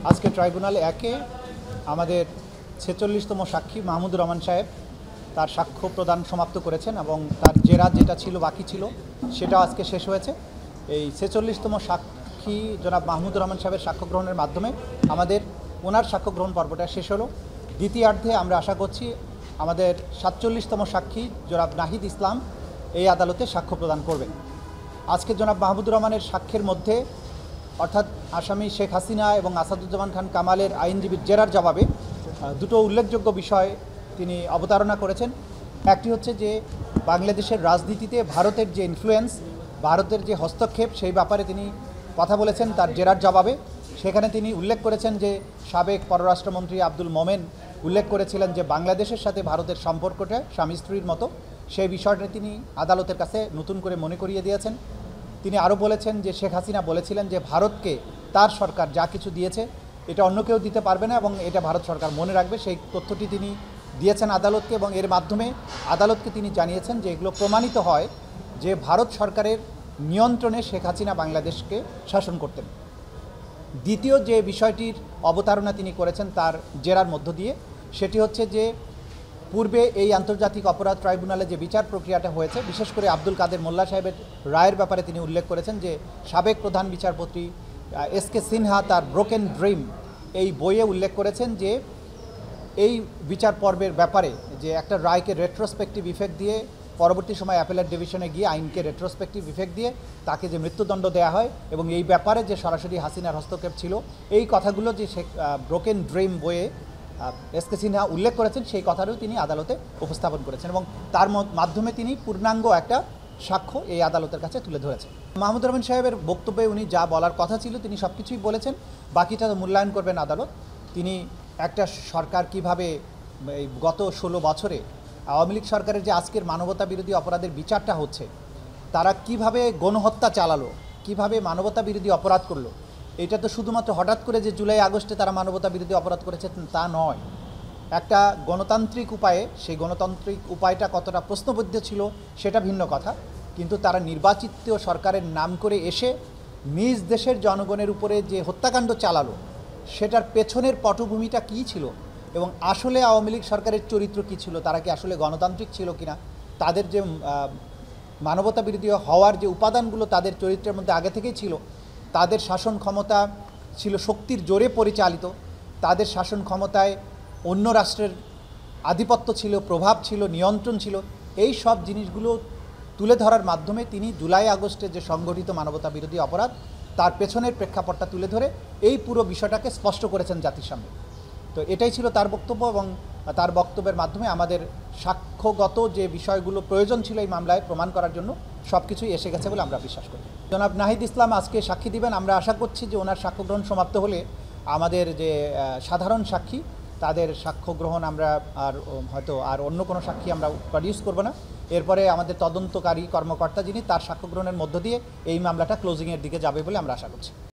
আজকে ট্রাইব্যুনাল একে আমাদের ৪৬তম সাক্ষী মাহমুদুর রহমান সাহেব তার সাক্ষ্য প্রদান সমাপ্ত করেছেন এবং তার জেরা যেটা ছিল বাকি ছিল সেটাও আজকে শেষ হয়েছে। এই ৪৬তম সাক্ষী জনাব মাহমুদুর রহমান সাহেবের সাক্ষ্য গ্রহণের মাধ্যমে আমাদের ওনার সাক্ষ্য গ্রহণ পর্বটা শেষ হলো। দ্বিতীয়ার্ধে আমরা আশা করছি আমাদের ৪৭তম সাক্ষী জনাব নাহিদ ইসলাম এই আদালতে সাক্ষ্য প্রদান করবেন। আজকে জনাব মাহমুদুর রহমানের সাক্ষ্যের মধ্যে অর্থাৎ আসামি শেখ হাসিনা এবং আসাদুজ্জামান খান কামালের আইনজীবীর জেরার জবাবে দুটো উল্লেখযোগ্য বিষয় তিনি অবতারণা করেছেন। একটি হচ্ছে যে বাংলাদেশের রাজনীতিতে ভারতের যে ইনফ্লুয়েন্স, ভারতের যে হস্তক্ষেপ সেই ব্যাপারে তিনি কথা বলেছেন তার জেরার জবাবে। সেখানে তিনি উল্লেখ করেছেন যে সাবেক পররাষ্ট্রমন্ত্রী আব্দুল মোমেন উল্লেখ করেছিলেন যে বাংলাদেশের সাথে ভারতের সম্পর্কটা স্বামী স্ত্রীর মতো। সেই বিষয়টা তিনি আদালতের কাছে নতুন করে মনে করিয়ে দিয়েছেন। তিনি আরও বলেছেন যে শেখ হাসিনা বলেছিলেন যে ভারতকে তার সরকার যা কিছু দিয়েছে এটা অন্য কেউ দিতে পারবে না এবং এটা ভারত সরকার মনে রাখবে। সেই তথ্যটি তিনি দিয়েছেন আদালতকে এবং এর মাধ্যমে আদালতকে তিনি জানিয়েছেন যে এগুলো প্রমাণিত হয় যে ভারত সরকারের নিয়ন্ত্রণে শেখ হাসিনা বাংলাদেশকে শাসন করতেন। দ্বিতীয় যে বিষয়টির অবতারণা তিনি করেছেন তার জেরার মধ্য দিয়ে সেটি হচ্ছে যে পূর্বে এই আন্তর্জাতিক অপরাধ ট্রাইব্যুনালে যে বিচার প্রক্রিয়াটা হয়েছে, বিশেষ করে আব্দুল কাদের মোল্লা সাহেবের রায়ের ব্যাপারে তিনি উল্লেখ করেছেন যে সাবেক প্রধান বিচারপতি এস.কে সিনহা তার ব্রোকেন ড্রিম এই বইয়ে উল্লেখ করেছেন যে এই বিচার পর্বের ব্যাপারে যে একটা রায়কে রেট্রোস্পেক্টিভ ইফেক্ট দিয়ে পরবর্তী সময় অ্যাপেলেট ডিভিশনে গিয়ে আইনকে রেট্রোস্পেক্টিভ ইফেক্ট দিয়ে তাকে যে মৃত্যুদণ্ড দেওয়া হয় এবং এই ব্যাপারে যে সরাসরি হাসিনার হস্তক্ষেপ ছিল, এই কথাগুলো যে ব্রোকেন ড্রিম বইয়ে এস.কে সিনহা উল্লেখ করেছেন সেই কথাটাও তিনি আদালতে উপস্থাপন করেছেন এবং তার মাধ্যমে তিনি পূর্ণাঙ্গ একটা সাক্ষ্য এই আদালতের কাছে তুলে ধরেছেন। মাহমুদুর রহমান সাহেবের বক্তব্যে উনি যা বলার কথা ছিল তিনি সব কিছুই বলেছেন, বাকিটা মূল্যায়ন করবেন আদালত। তিনি একটা সরকার কিভাবে এই গত ১৬ বছরে আওয়ামী লীগ সরকারের যে আজকের মানবতা বিরোধী অপরাধের বিচারটা হচ্ছে, তারা কিভাবে গণহত্যা চালালো, কিভাবে মানবতা বিরোধী অপরাধ করলো, এটা তো শুধুমাত্র হঠাৎ করে যে জুলাই আগস্টে তারা মানবতা বিরোধী অপরাধ করেছে তা নয়। একটা গণতান্ত্রিক উপায়ে সেই গণতান্ত্রিক উপায়টা কতটা প্রশ্নবিদ্ধ ছিল সেটা ভিন্ন কথা, কিন্তু তারা নির্বাচিত সরকারের নাম করে এসে নিজ দেশের জনগণের উপরে যে হত্যাকাণ্ড চালালো সেটার পেছনের পটভূমিটা কী ছিল এবং আসলে আওয়ামী লীগ সরকারের চরিত্র কী ছিল, তারা কি আসলে গণতান্ত্রিক ছিল কিনা, তাদের যে মানবতা বিরোধী হওয়ার যে উপাদানগুলো তাদের চরিত্রের মধ্যে আগে থেকেই ছিল, তাদের শাসন ক্ষমতা ছিল শক্তির জোরে পরিচালিত, তাদের শাসন ক্ষমতায় অন্য রাষ্ট্রের আধিপত্য ছিল, প্রভাব ছিল, নিয়ন্ত্রণ ছিল, এই সব জিনিসগুলো তুলে ধরার মাধ্যমে তিনি জুলাই আগস্টে যে সংগঠিত মানবতা বিরোধী অপরাধ তার পেছনের প্রেক্ষাপটটা তুলে ধরে এই পুরো বিষয়টাকে স্পষ্ট করেছেন জাতির সামনে। তো এটাই ছিল তার বক্তব্য এবং তার বক্তব্যের মাধ্যমে আমাদের সাক্ষ্যগত যে বিষয়গুলো প্রয়োজন ছিল এই মামলায় প্রমাণ করার জন্য সব কিছুই এসে গেছে বলে আমরা বিশ্বাস করি। জনাব নাহিদ ইসলাম আজকে সাক্ষী দিবেন। আমরা আশা করছি যে ওনার সাক্ষ্য গ্রহণ সমাপ্ত হলে আমাদের যে সাধারণ সাক্ষী তাদের সাক্ষ্য গ্রহণ আমরা হয়তো অন্য কোনো সাক্ষী আমরা প্রডিউস করব না। এরপরে আমাদের তদন্তকারী কর্মকর্তা যিনি তার সাক্ষ্য গ্রহণের মধ্য দিয়ে এই মামলাটা ক্লোজিংয়ের দিকে যাবে বলে আমরা আশা করছি।